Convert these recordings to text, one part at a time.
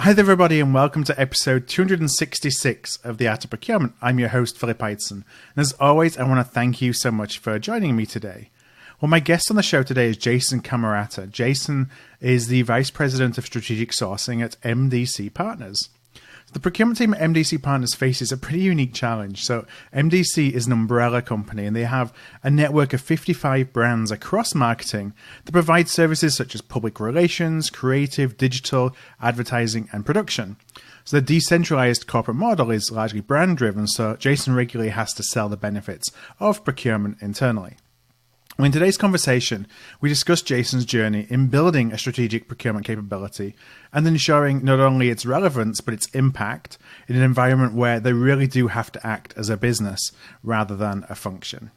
Hi there, everybody, and welcome to episode 266 of The Art of Procurement. I'm your host, Philip Eitzen, and as always, I want to thank you so much for joining me today. Well, my guest on the show today is Jason Cammorata. Jason is the Vice President of Strategic Sourcing at MDC Partners. The procurement team at MDC Partners faces a pretty unique challenge. So MDC is an umbrella company, and they have a network of 55 brands across marketing that provide services such as public relations, creative, digital, advertising, and production. So the decentralized corporate model is largely brand-driven, so Jason regularly has to sell the benefits of procurement internally. Well, in today's conversation, we discussed Jason's journey in building a strategic procurement capability and ensuring not only its relevance, but its impact in an environment where they really do have to act as a business rather than a function.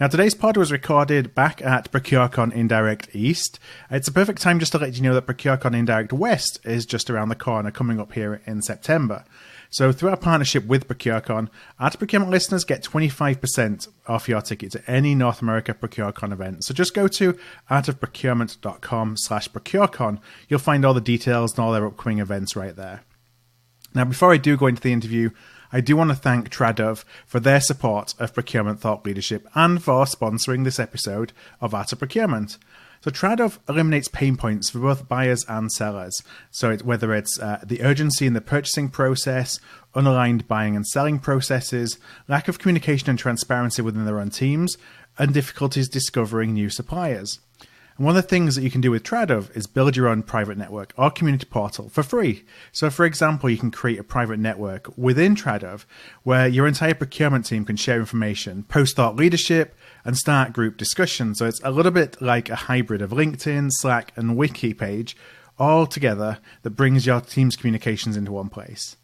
Now, today's pod was recorded back at ProcureCon Indirect East. It's a perfect time just to let you know that ProcureCon Indirect West is just around the corner, coming up here in September. So through our partnership with ProcureCon, Art of Procurement listeners get 25% off your ticket to any North America ProcureCon event. So just go to artofprocurement.com/ProcureCon. You'll find all the details and all their upcoming events right there. Now, before I do go into the interview, I do want to thank Tradov for their support of procurement thought leadership and for sponsoring this episode of Art of Procurement. So Tradov eliminates pain points for both buyers and sellers. So whether it's the urgency in the purchasing process, unaligned buying and selling processes, lack of communication and transparency within their own teams, and difficulties discovering new suppliers. And one of the things that you can do with Tradov is build your own private network or community portal for free. So for example, you can create a private network within Tradov where your entire procurement team can share information, post thought leadership, and start group discussions. So it's a little bit like a hybrid of LinkedIn, Slack, and Wiki page all together that brings your team's communications into one place.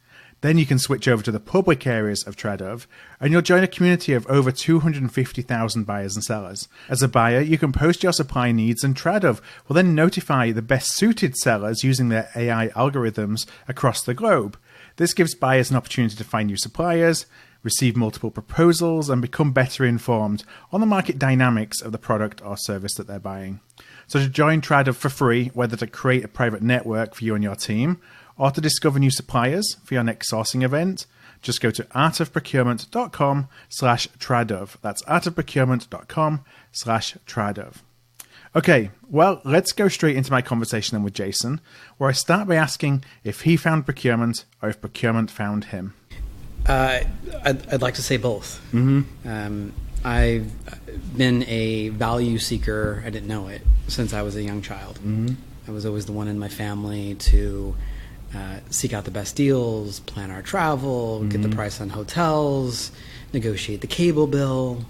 Then you can switch over to the public areas of Tradov, and you'll join a community of over 250,000 buyers and sellers. As a buyer, you can post your supply needs, and Tradov will then notify the best suited sellers using their AI algorithms across the globe. This gives buyers an opportunity to find new suppliers, receive multiple proposals, and become better informed on the market dynamics of the product or service that they're buying. So to join Tradov for free, whether to create a private network for you and your team, or to discover new suppliers for your next sourcing event, just go to artofprocurement.com/Tradov. That's artofprocurement.com/Tradov. Okay, well, let's go straight into my conversation then with Jason, where I start by asking if he found procurement or if procurement found him. I'd like to say both. Mm-hmm. I've been a value seeker, I didn't know it, since I was a young child. Mm-hmm. I was always the one in my family to seek out the best deals, plan our travel, mm-hmm. get the price on hotels, negotiate the cable bill,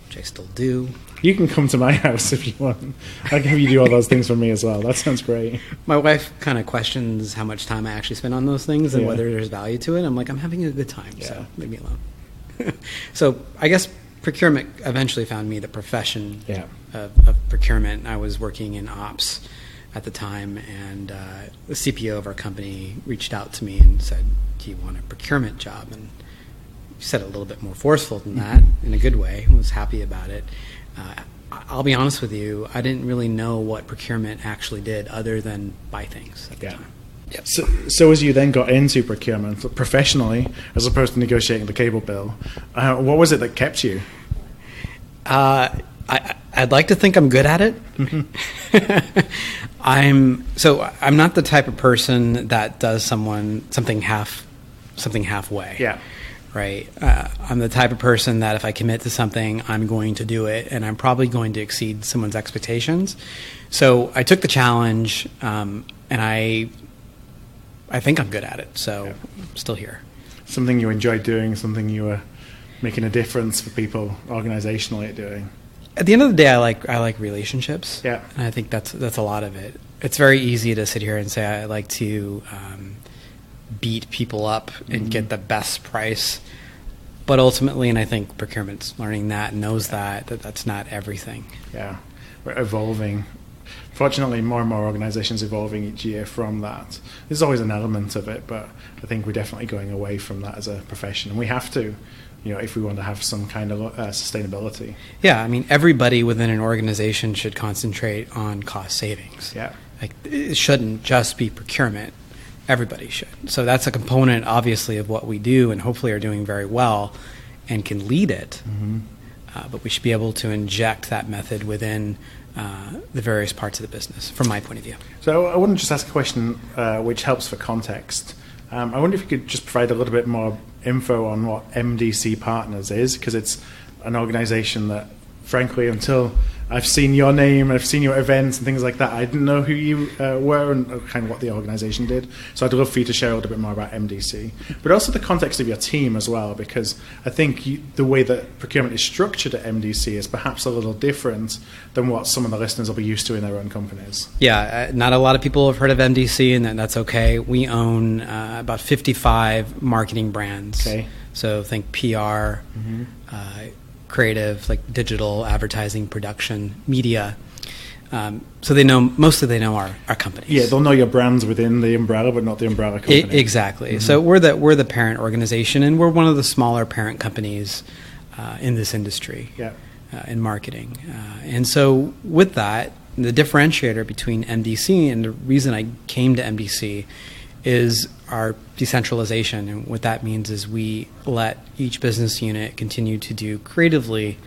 which I still do. You can come to my house if you want. I can have you do all those things for me as well. That sounds great. My wife kind of questions how much time I actually spend on those things and whether there's value to it. I'm like, I'm having a good time, so leave me alone. So I guess procurement eventually found me the profession of procurement. I was working in ops at the time, and the CPO of our company reached out to me and said, do you want a procurement job? And he said it a little bit more forceful than that, in a good way. I was happy about it. I'll be honest with you, I didn't really know what procurement actually did other than buy things at the time. Yep. So as you then got into procurement professionally, as opposed to negotiating the cable bill, what was it that kept you? I'd like to think I'm good at it. Mm-hmm. I'm not the type of person that does something halfway. Yeah. Right. I'm the type of person that if I commit to something, I'm going to do it, and I'm probably going to exceed someone's expectations. So I took the challenge, and I think I'm good at it. So I'm still here. Something you enjoy doing, something you were making a difference for people organizationally at doing. At the end of the day, I like relationships. Yeah. And I think that's a lot of it. It's very easy to sit here and say I like to beat people up and get the best price. But ultimately, and I think procurement's learning that and knows that that's not everything. Yeah. We're evolving. Fortunately, more and more organizations evolving each year from that. There's always an element of it, but I think we're definitely going away from that as a profession. And we have to, if we want to have some kind of sustainability. Yeah, I mean, everybody within an organization should concentrate on cost savings. Yeah. Like, it shouldn't just be procurement. Everybody should. So that's a component, obviously, of what we do and hopefully are doing very well and can lead it. But we should be able to inject that method within the various parts of the business, from my point of view. So I want to just ask a question which helps for context. I wonder if you could just provide a little bit more info on what MDC Partners is, because it's an organization that, frankly, until I've seen your name, I've seen your events and things like that, I didn't know who you were and kind of what the organization did. So I'd love for you to share a little bit more about MDC, but also the context of your team as well, because I think the way that procurement is structured at MDC is perhaps a little different than what some of the listeners will be used to in their own companies. Yeah, not a lot of people have heard of MDC, and that's okay. We own about 55 marketing brands. Okay. So think PR, creative, like digital, advertising, production, media. So mostly they know our companies. Yeah, they'll know your brands within the umbrella, but not the umbrella company. Exactly. So we're the parent organization, and we're one of the smaller parent companies in this industry, in marketing. And so with that, the differentiator between MDC and the reason I came to MDC is our decentralization. And what that means is we let each business unit continue to do creatively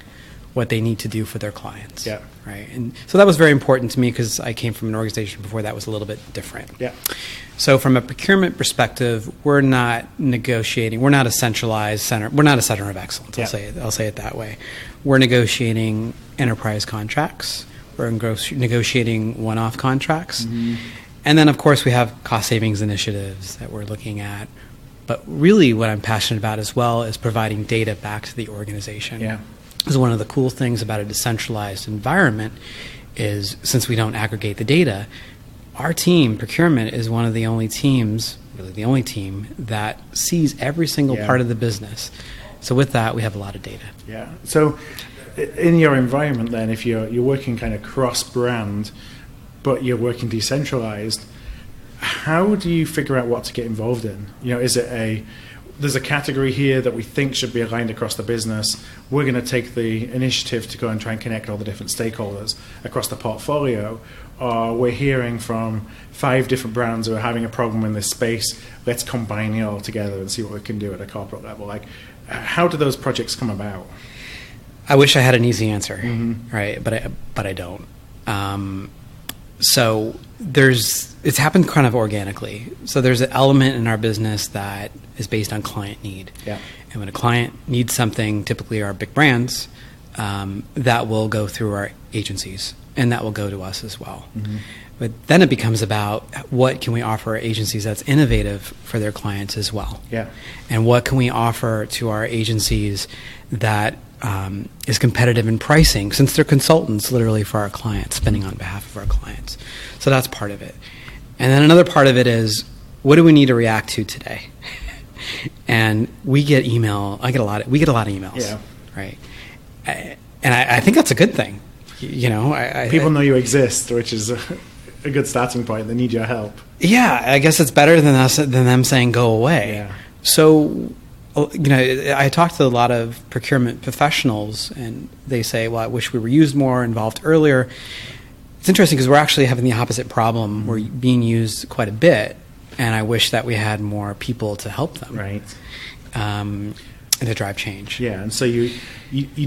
what they need to do for their clients. Yeah. Right. And so that was very important to me because I came from an organization before that was a little bit different. Yeah. So from a procurement perspective, we're not negotiating. We're not a centralized center. We're not a center of excellence. I'll say it that way. We're negotiating enterprise contracts. We're negotiating one-off contracts. And then, of course, we have cost savings initiatives that we're looking at. But really what I'm passionate about as well is providing data back to the organization. Yeah. Because one of the cool things about a decentralized environment is, since we don't aggregate the data, our team, procurement, is one of the only teams, really the only team, that sees every single part of the business. So with that, we have a lot of data. Yeah. So in your environment then, if you're working kind of cross-brand, but you're working decentralized, how do you figure out what to get involved in? Is it there's a category here that we think should be aligned across the business. We're going to take the initiative to go and try and connect all the different stakeholders across the portfolio. Or we're hearing from 5 different brands who are having a problem in this space. Let's combine it all together and see what we can do at a corporate level. Like, how do those projects come about? I wish I had an easy answer, right? But I don't. So it's happened kind of organically. So there's an element in our business that is based on client need. Yeah. And when a client needs something, typically our big brands, that will go through our agencies, and that will go to us as well. But then it becomes about what can we offer agencies that's innovative for their clients as well. Yeah. And what can we offer to our agencies that is competitive in pricing, since they're consultants literally for our clients, spending on behalf of our clients. So that's part of it. And then another part of it is, what do we need to react to today? And we get email. We get a lot of emails, right? And I think that's a good thing. People know you exist, which is a good starting point. They need your help. Yeah, I guess it's better than them saying go away. Yeah. So, I talk to a lot of procurement professionals, and they say, well, I wish we were used more, involved earlier. It's interesting because we're actually having the opposite problem. We're being used quite a bit, and I wish that we had more people to help them. Right. And to drive change. Yeah, and so you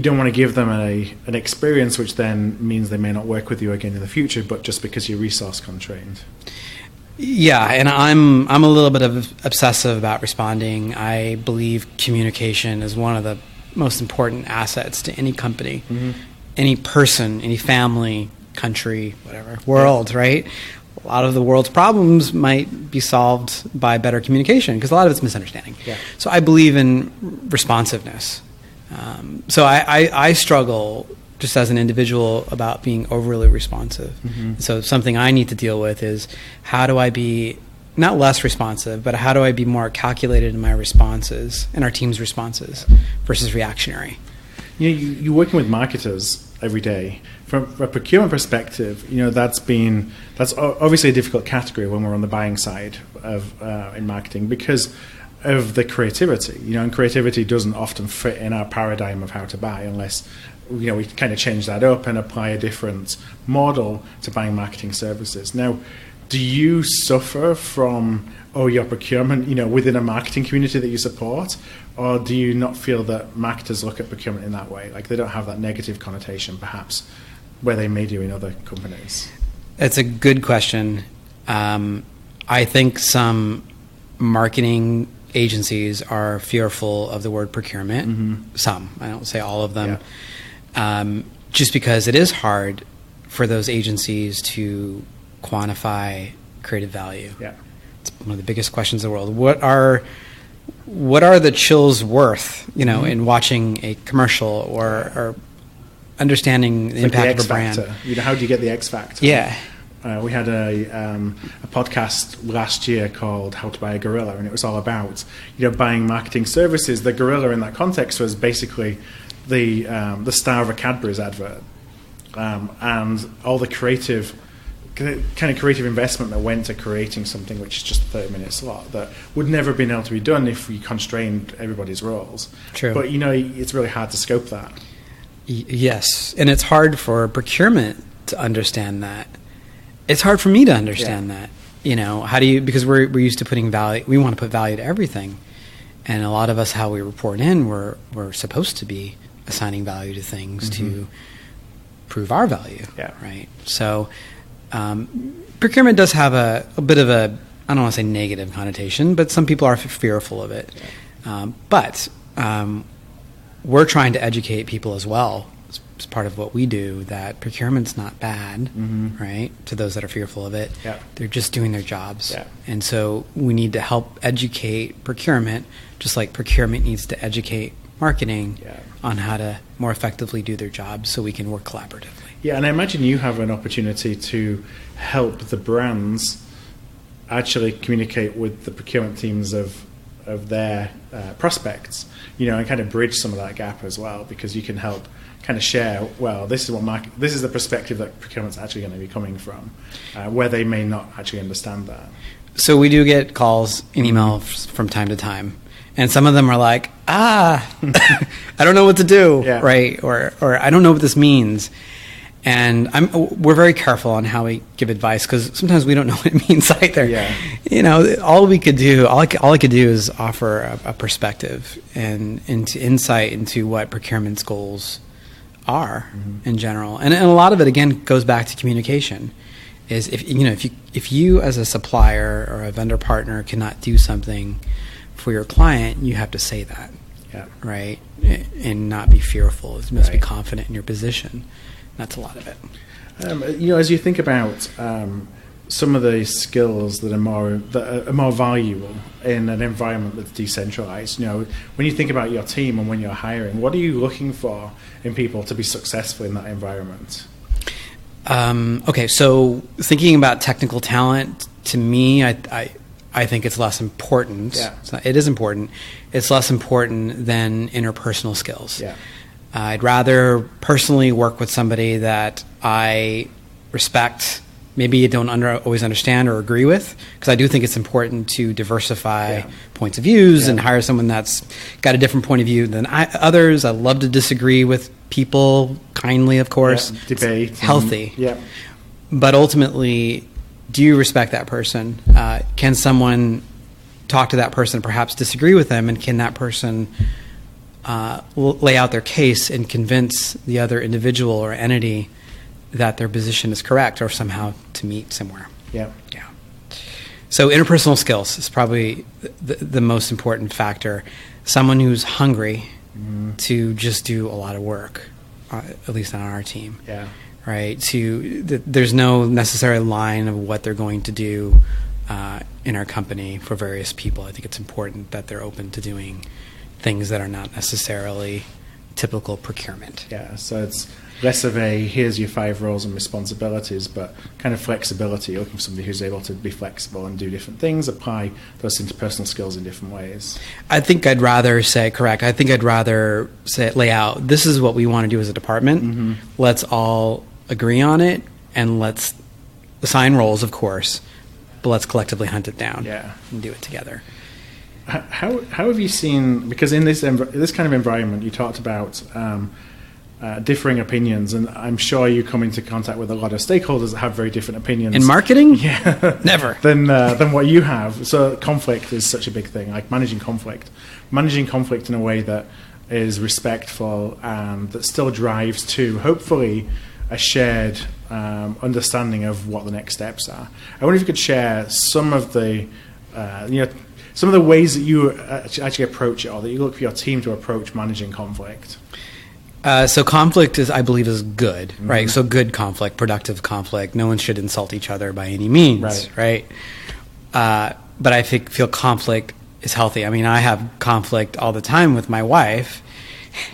don't want to give them an experience which then means they may not work with you again in the future, but just because you're resource constrained. Yeah, and I'm a little bit obsessive about responding. I believe communication is one of the most important assets to any company, any person, any family, country, whatever, world, right? A lot of the world's problems might be solved by better communication because a lot of it's misunderstanding. Yeah. So I believe in responsiveness. So I struggle just as an individual about being overly responsive. So something I need to deal with is, how do I be not less responsive, but how do I be more calculated in my responses and our team's responses versus reactionary? You're working with marketers every day. From a procurement perspective, that's obviously a difficult category when we're on the buying side of in marketing because of the creativity. And creativity doesn't often fit in our paradigm of how to buy unless we kind of change that up and apply a different model to buying marketing services. Now, do you suffer from your procurement, within a marketing community that you support, or do you not feel that marketers look at procurement in that way? Like they don't have that negative connotation, perhaps, where they may do in other companies? It's a good question. I think some marketing agencies are fearful of the word procurement. Mm-hmm. Some, I don't say all of them, just because it is hard for those agencies to quantify creative value. Yeah. It's one of the biggest questions in the world. What are the chills worth, in watching a commercial or understanding the impact of a brand? How do you get the X factor? Yeah. We had a podcast last year called How to Buy a Gorilla, and it was all about buying marketing services. The gorilla in that context was basically the star of a Cadbury's advert, and all the creative investment that went to creating something which is just a 30-minute slot that would never have been able to be done if we constrained everybody's roles. True. But it's really hard to scope that. Yes, and it's hard for procurement to understand that. It's hard for me to understand that. How do you, because we're used to putting value, we want to put value to everything. And a lot of us, how we report in, we're supposed to be assigning value to things to prove our value. Yeah. Right. So procurement does have a bit of a, I don't want to say negative connotation, but some people are fearful of it. Yeah. But we're trying to educate people as well. It's part of what we do, that procurement's not bad, right? To those that are fearful of it. Yeah. They're just doing their jobs. Yeah. And so we need to help educate procurement, just like procurement needs to educate marketing on how to more effectively do their jobs so we can work collaboratively. Yeah, and I imagine you have an opportunity to help the brands actually communicate with the procurement teams of their prospects, and kind of bridge some of that gap as well, because you can help kind of share, this is the perspective that procurement's actually going to be coming from, where they may not actually understand that. So we do get calls and emails from time to time, and some of them are like, I don't know what to do, right? Or I don't know what this means. And we're very careful on how we give advice, because sometimes we don't know what it means either. Yeah. All I could do is offer a perspective and into insight into what procurement's goals are in general. And a lot of it, again, goes back to communication. Is if you as a supplier or a vendor partner cannot do something for your client, you have to say that, right? And not be fearful. You must be confident in your position. That's a lot of it. As you think about some of the skills that are more valuable in an environment that's decentralized, when you think about your team and when you're hiring, what are you looking for in people to be successful in that environment? Okay, so thinking about technical talent, to me, I think it's less important. Yeah. It is important. It's less important than interpersonal skills. Yeah. I'd rather personally work with somebody that I respect, maybe you don't always understand or agree with, because I do think it's important to diversify points of views and hire someone that's got a different point of view than others. I love to disagree with people, kindly, of course. Debate. It's healthy. But ultimately, do you respect that person? Can someone talk to that person, perhaps disagree with them, and can that person lay out their case and convince the other individual or entity that their position is correct, or somehow to meet somewhere? Yeah. So interpersonal skills is probably the most important factor. Someone who's hungry to just do a lot of work, at least on our team. Yeah. Right. There's no necessary line of what they're going to do in our company for various people. I think it's important that they're open to doing things that are not necessarily typical procurement. Yeah, so it's less of a here's your 5 roles and responsibilities, but kind of flexibility, looking for somebody who's able to be flexible and do different things, apply those interpersonal skills in different ways. I think I'd rather say lay out, this is what we want to do as a department. Let's all agree on it, and let's assign roles, of course, but let's collectively hunt it down and do it together. How have you seen, because in this kind of environment, you talked about differing opinions, and I'm sure you come into contact with a lot of stakeholders that have very different opinions. In marketing? Yeah. Never. than what you have. So conflict is such a big thing, like managing conflict in a way that is respectful and that still drives to, hopefully, a shared understanding of what the next steps are. I wonder if you could share some of the ways that you actually approach it, or that you look for your team to approach managing conflict. So conflict I believe is good, right? So good conflict, productive conflict. No one should insult each other by any means, right? But I feel conflict is healthy. I mean, I have conflict all the time with my wife.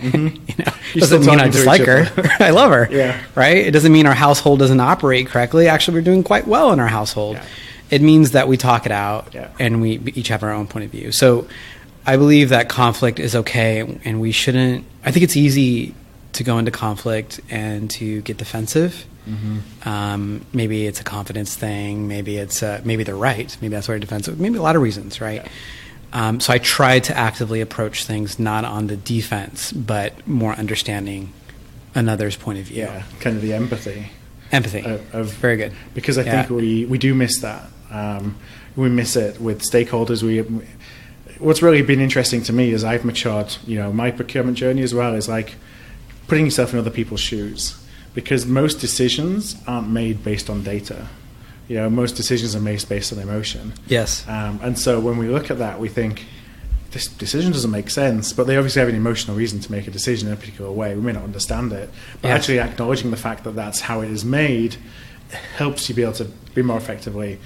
Doesn't mean I dislike her. I love her, right? It doesn't mean our household doesn't operate correctly. Actually, we're doing quite well in our household. Yeah. It means that we talk it out, and we each have our own point of view. So I believe that conflict is okay, and we shouldn't. I think it's easy to go into conflict and to get defensive. Maybe it's a confidence thing. Maybe it's maybe they're right. Maybe that's why they're defensive. Maybe a lot of reasons, right? Yeah. So I try to actively approach things not on the defense, but more understanding another's point of view. Yeah, kind of the empathy. Very good. Because I think we do miss that. We miss it with stakeholders. What's really been interesting to me is I've matured. My procurement journey as well is like putting yourself in other people's shoes, because most decisions aren't made based on data. Most decisions are made based on emotion. Yes. And so when we look at that, we think this decision doesn't make sense, but they obviously have an emotional reason to make a decision in a particular way. We may not understand it, but actually acknowledging the fact that that's how it is made helps you be able to be more effectively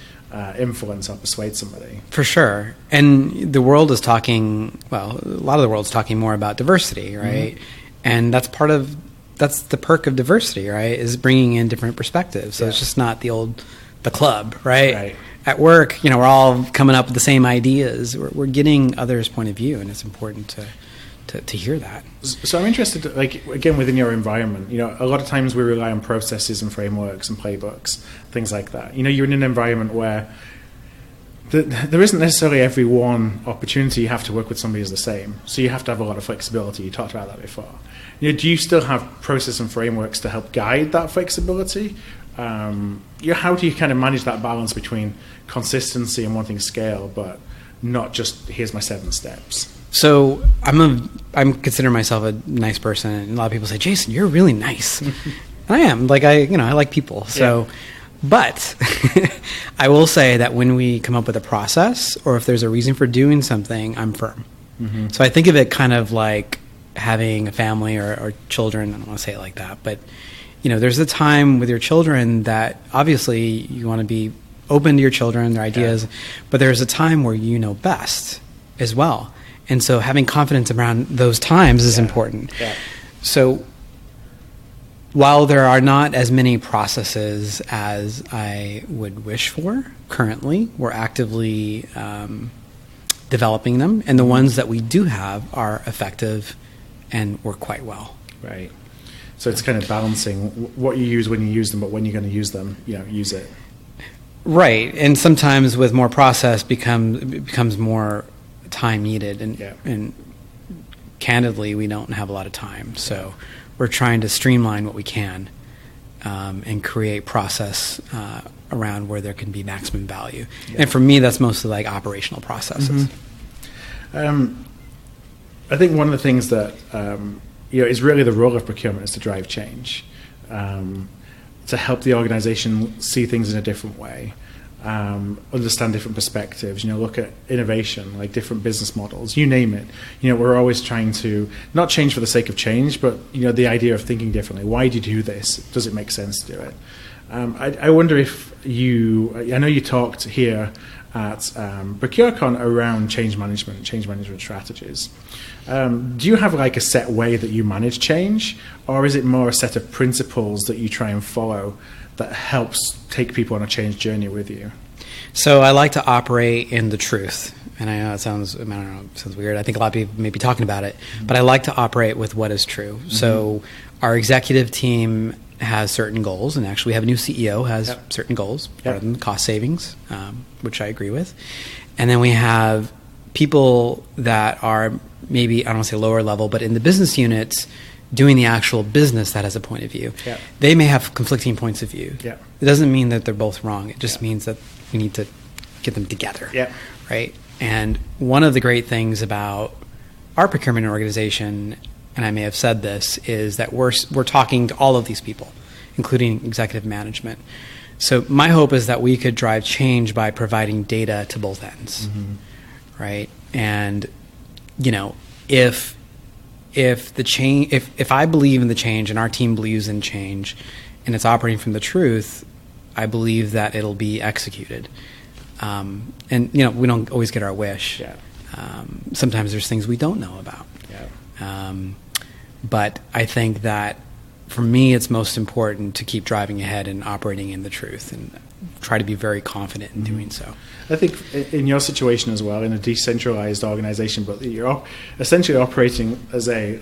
influence or persuade somebody. For sure. And the world is talking, a lot of the world's talking more about diversity, right? And that's the perk of diversity, right? Is bringing in different perspectives. So it's just not the club, right? At work, we're all coming up with the same ideas. We're getting others' point of view, and it's important to hear that. So I'm interested, again, within your environment, a lot of times we rely on processes and frameworks and playbooks, things like that. You're in an environment where there isn't necessarily every one opportunity you have to work with somebody is the same. So you have to have a lot of flexibility. You talked about that before. Do you still have process and frameworks to help guide that flexibility? How do you kind of manage that balance between consistency and wanting scale, but not just here's my 7 steps? So I'm considering myself a nice person, and a lot of people say, Jason, you're really nice. And I am. I like people. So, but I will say that when we come up with a process, or if there's a reason for doing something, I'm firm. So I think of it kind of like having a family or children. I don't want to say it like that, but there's a time with your children that obviously you want to be open to your children, their ideas, but there's a time where you know best as well. And so having confidence around those times is important. Yeah. So while there are not as many processes as I would wish for currently, we're actively developing them. And the ones that we do have are effective and work quite well. Right. So it's kind of balancing what you use when you use them, but when you're going to use them, use it. Right. And sometimes with more process becomes more time needed, and candidly we don't have a lot of time, so we're trying to streamline what we can and create process around where there can be maximum value. And for me, that's mostly like operational processes. I think one of the things that is really the role of procurement is to drive change, to help the organization see things in a different way, understand different perspectives, look at innovation, like different business models, you name it. We're always trying to not change for the sake of change, but, the idea of thinking differently. Why do you do this? Does it make sense to do it? I wonder if I know you talked here at ProcureCon around change management strategies. Do you have like a set way that you manage change, or is it more a set of principles that you try and follow that helps take people on a change journey with you? So I like to operate in the truth. And I know it sounds weird. I think a lot of people may be talking about it, but I like to operate with what is true. So our executive team has certain goals, and actually we have a new CEO has certain goals, rather than cost savings, which I agree with. And then we have people that are maybe, I don't want to say lower level, but in the business units doing the actual business that has a point of view. Yeah. They may have conflicting points of view. Yeah. It doesn't mean that they're both wrong. It just means that we need to get them together. Yeah. Right? And one of the great things about our procurement organization, and I may have said this, is that we're talking to all of these people, including executive management. So my hope is that we could drive change by providing data to both ends, right? And if the change, if I believe in the change and our team believes in change, and it's operating from the truth, I believe that it'll be executed. And we don't always get our wish. Yeah. Sometimes there's things we don't know about. Yeah. But I think that for me, it's most important to keep driving ahead and operating in the truth, and try to be very confident in doing so. I think in your situation as well, in a decentralized organization, but you're essentially operating as the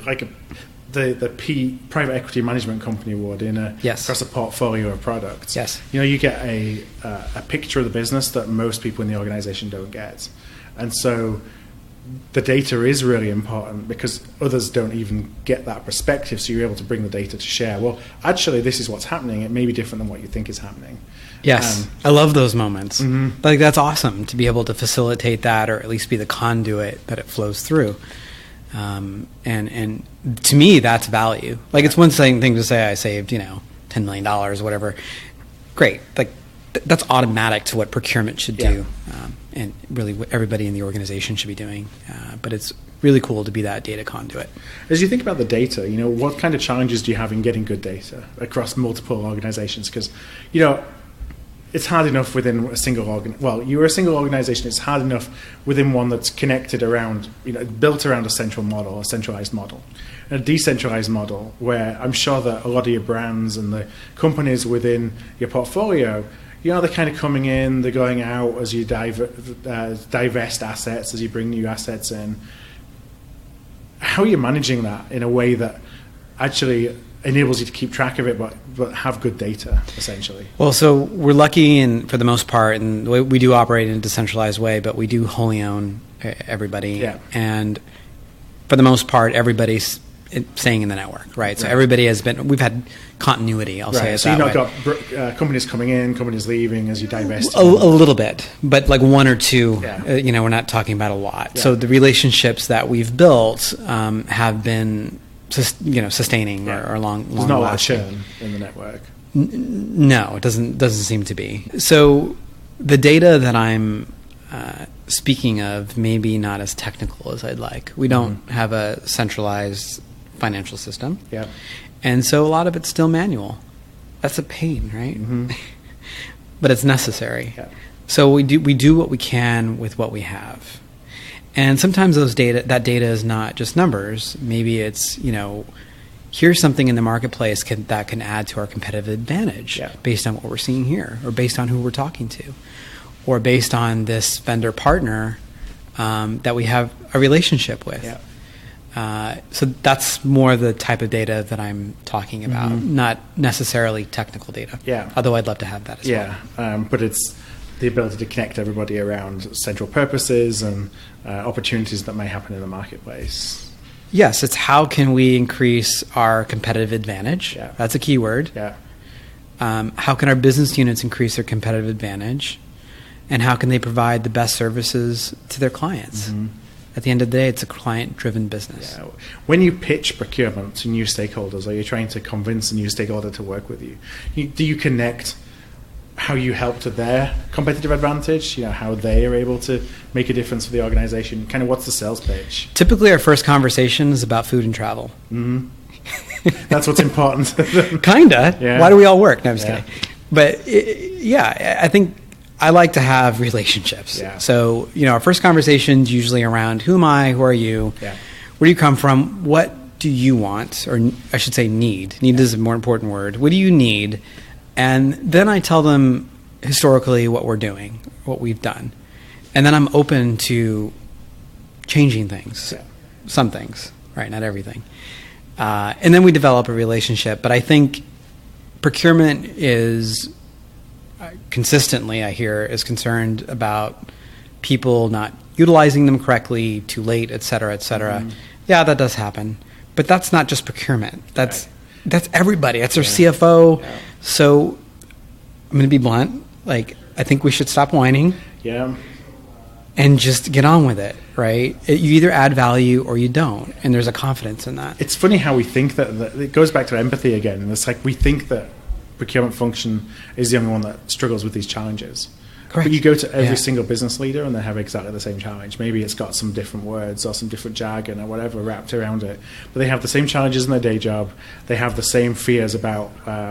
private equity management company would across a portfolio of products. Yes. You get a picture of the business that most people in the organization don't get. And so the data is really important because others don't even get that perspective, so you're able to bring the data to share. Well, actually, this is what's happening. It may be different than what you think is happening. Yes, I love those moments. Like, that's awesome to be able to facilitate that, or at least be the conduit that it flows through. And to me, that's value. Like, it's one thing to say I saved, $10 million or whatever. Great. Like, that's automatic to what procurement should do, and really what everybody in the organization should be doing. But it's really cool to be that data conduit. As you think about the data, what kind of challenges do you have in getting good data across multiple organizations? Because, it's hard enough within a single you're a single organization. It's hard enough within one that's connected around, built around a central model, a centralized model. A decentralized model where I'm sure that a lot of your brands and the companies within your portfolio, they're kind of coming in, they're going out as you divest assets, as you bring new assets in. How are you managing that in a way that actually enables you to keep track of it, but have good data, essentially? Well, so we're lucky, for the most part, and we do operate in a decentralized way, but we do wholly own everybody. Yeah. And for the most part, everybody's staying in the network, right? So everybody we've had continuity, I'll say it so that way. So you've not got companies coming in, companies leaving as you divest? A little bit, but like one or two, we're not talking about a lot. Yeah. So the relationships that we've built have been sustaining or long. There's not a lot of churn in the network. No, it doesn't seem to be. So the data that I'm speaking of may be not as technical as I'd like. We don't have a centralized financial system. Yeah. And so a lot of it's still manual. That's a pain, right? But it's necessary. Yeah. So we do what we can with what we have. And sometimes that data is not just numbers. Maybe it's, here's something in the marketplace that can add to our competitive advantage based on what we're seeing here, or based on who we're talking to, or based on this vendor partner that we have a relationship with. Yeah. So that's more the type of data that I'm talking about, not necessarily technical data. Yeah. Although I'd love to have that as well. Yeah, but it's the ability to connect everybody around central purposes and opportunities that may happen in the marketplace. Yes, it's how can we increase our competitive advantage. Yeah. That's a key word. Yeah. How can our business units increase their competitive advantage? And how can they provide the best services to their clients? At the end of the day, it's a client-driven business. Yeah. When you pitch procurement to new stakeholders, or you're trying to convince a new stakeholder to work with you, do you connect how you help to their competitive advantage, how they are able to make a difference for the organization? Kind of what's the sales pitch? Typically, our first conversation is about food and travel. That's what's important. Kinda. Yeah. Why do we all work? No, I'm just kidding. But I think I like to have relationships. Yeah. So, our first conversation's usually around who am I, who are you, where do you come from, what do you want, or I should say need. Need is a more important word. What do you need? And then I tell them historically what we're doing, what we've done. And then I'm open to changing things, some things, right? Not everything. And then we develop a relationship. But I think procurement is consistently, I hear, is concerned about people not utilizing them correctly, too late, et cetera, et cetera. Yeah, that does happen. But that's not just procurement. That's everybody. That's our CFO. Yeah. So I'm going to be blunt. Like, I think we should stop whining. Yeah. And just get on with it, right? You either add value or you don't, and there's a confidence in that. It's funny how we think that it goes back to empathy again, and it's like we think that procurement function is the only one that struggles with these challenges. Correct. But you go to every single business leader and they have exactly the same challenge. Maybe it's got some different words or some different jargon or whatever wrapped around it, but they have the same challenges in their day job. They have the same fears about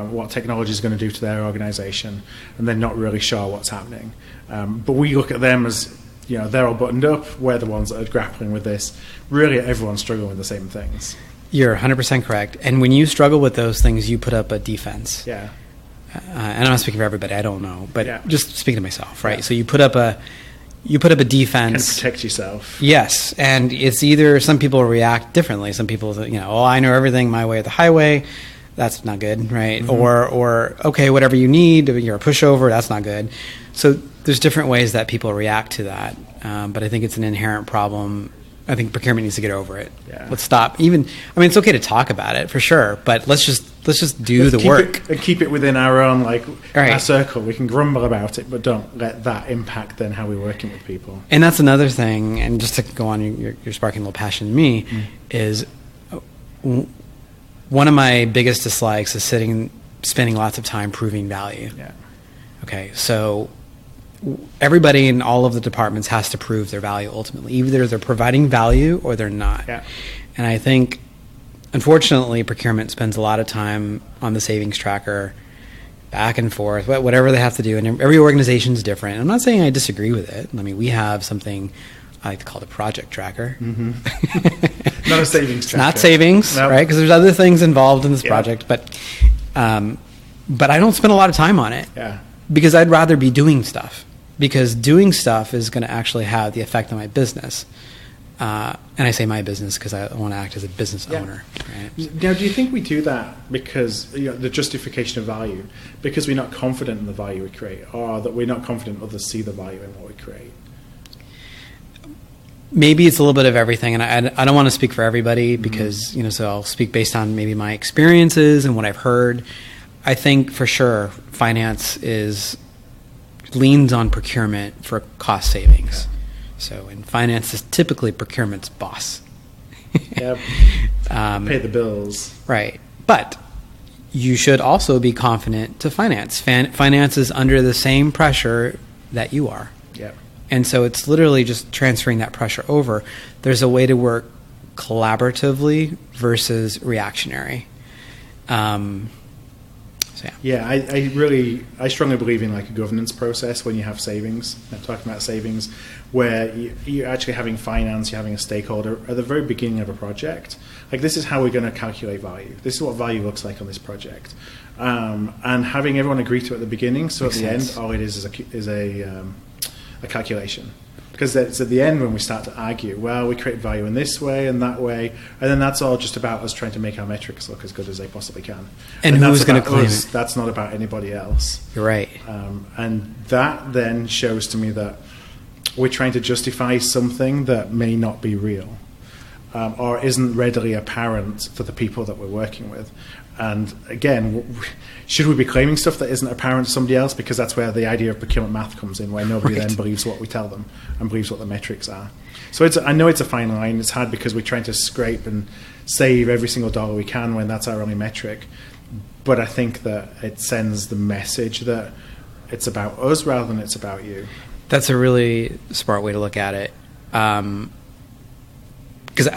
what technology is going to do to their organization, and they're not really sure what's happening. But we look at them as, they're all buttoned up. We're the ones that are grappling with this. Really, everyone's struggling with the same things. You're 100% correct. And when you struggle with those things, you put up a defense. Yeah. And I'm not speaking for everybody. I don't know, but just speaking to myself, right? Yeah. So you put up a defense. Can protect yourself. Yes, and it's either some people react differently. Some people, I know everything, my way or the highway. That's not good, right? Mm-hmm. Or okay, whatever you need, you're a pushover. That's not good. So there's different ways that people react to that, but I think it's an inherent problem. I think procurement needs to get over it. Yeah. Let's stop. It's okay to talk about it for sure, but let's just do the work and keep it within our own our circle. We can grumble about it, but don't let that impact then how we're working with people. And that's another thing. And just to go on, you're sparking a little passion in me. Is one of my biggest dislikes is spending lots of time proving value. Yeah. Okay, so everybody in all of the departments has to prove their value ultimately. Either they're providing value or they're not. Yeah. And I think, unfortunately, procurement spends a lot of time on the savings tracker, back and forth, whatever they have to do. And every organization is different. I'm not saying I disagree with it. We have something I like to call the project tracker. Mm-hmm. Not a savings tracker. Not savings, nope. Right? Because there's other things involved in this project. But I don't spend a lot of time on it. Yeah. Because I'd rather be doing stuff. Because doing stuff is going to actually have the effect on my business. And I say my business because I want to act as a business owner. Right? Now, do you think we do that because the justification of value, because we're not confident in the value we create, or that we're not confident others see the value in what we create? Maybe it's a little bit of everything, and I don't want to speak for everybody because so I'll speak based on maybe my experiences and what I've heard. I think for sure finance leans on procurement for cost savings. Yeah. So in finance is typically procurement's boss. Yep. Pay the bills. Right. But you should also be confident to finance. Finance is under the same pressure that you are. Yep. And so it's literally just transferring that pressure over. There's a way to work collaboratively versus reactionary. I strongly believe in a governance process when you have savings. I'm talking about savings where you're actually having finance, you're having a stakeholder at the very beginning of a project. This is how we're going to calculate value. This is what value looks like on this project. And having everyone agree to it at the beginning, so at the end, all it is a calculation. Because it's at the end when we start to argue, well, we create value in this way and that way, and then that's all just about us trying to make our metrics look as good as they possibly can. And who's going to claim it? That's not about anybody else. You're right. And that then shows to me that we're trying to justify something that may not be real, or isn't readily apparent for the people that we're working with. And again, should we be claiming stuff that isn't apparent to somebody else? Because that's where the idea of procurement math comes in, where nobody then believes what we tell them and believes what the metrics are. So I know it's a fine line. It's hard because we're trying to scrape and save every single dollar we can when that's our only metric. But I think that it sends the message that it's about us rather than it's about you. That's a really smart way to look at it. Because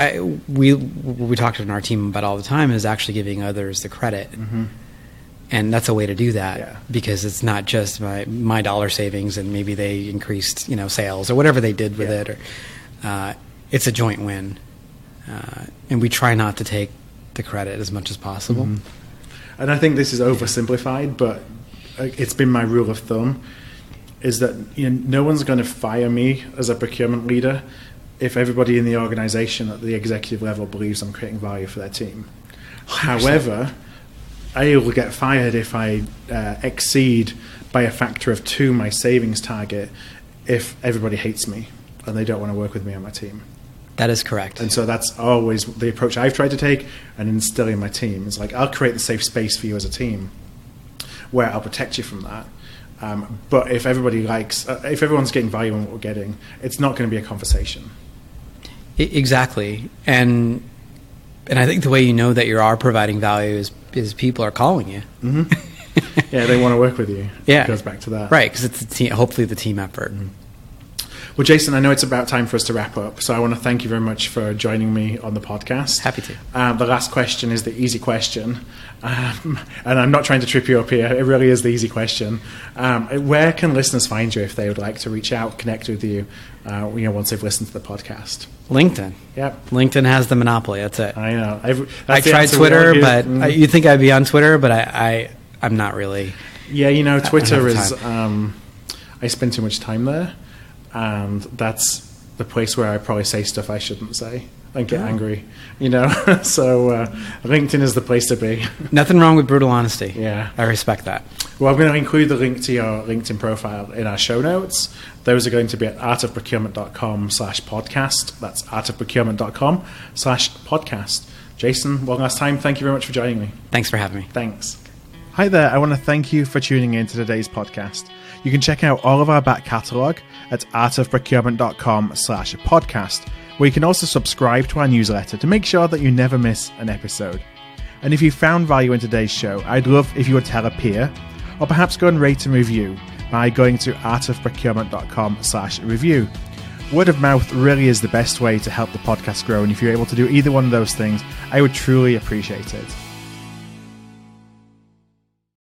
we talked in our team about all the time is actually giving others the credit. Mm-hmm. And that's a way to do that because it's not just my dollar savings and maybe they increased sales or whatever they did with it. Or it's a joint win. And we try not to take the credit as much as possible. Mm-hmm. And I think this is oversimplified, but it's been my rule of thumb is that no one's going to fire me as a procurement leader if everybody in the organization at the executive level believes I'm creating value for their team. 100%. However, I will get fired if I exceed by a factor of 2 my savings target if everybody hates me and they don't want to work with me on my team. That is correct. And so that's always the approach I've tried to take and instill in my team. It's like, I'll create the safe space for you as a team where I'll protect you from that. But if if everyone's getting value in what we're getting, it's not going to be a conversation. Exactly. And I think the way you know that you are providing value is people are calling you. Mm-hmm. Yeah, they want to work with you. Yeah. It goes back to that. Right, because it's hopefully the team effort. Mm-hmm. Well, Jason, I know it's about time for us to wrap up, so I want to thank you very much for joining me on the podcast. Happy to. The last question is the easy question, and I'm not trying to trip you up here. It really is the easy question. Where can listeners find you if they would like to reach out, connect with you, once they've listened to the podcast? LinkedIn. Yep. LinkedIn has the monopoly. That's it. I know. I tried Twitter, but you'd think I'd be on Twitter, but I'm not really. Yeah, Twitter is. I spend too much time there. And that's the place where I probably say stuff I shouldn't say and get angry, So LinkedIn is the place to be. Nothing wrong with brutal honesty. Yeah. I respect that. Well, I'm going to include the link to your LinkedIn profile in our show notes. Those are going to be at artofprocurement.com/podcast. That's artofprocurement.com/podcast. Jason, one last time, thank you very much for joining me. Thanks for having me. Thanks. Hi there. I want to thank you for tuning in to today's podcast. You can check out all of our back catalogue at artofprocurement.com/podcast, where you can also subscribe to our newsletter to make sure that you never miss an episode. And if you found value in today's show, I'd love if you would tell a peer, or perhaps go and rate and review by going to artofprocurement.com/review. Word of mouth really is the best way to help the podcast grow, and if you're able to do either one of those things, I would truly appreciate it.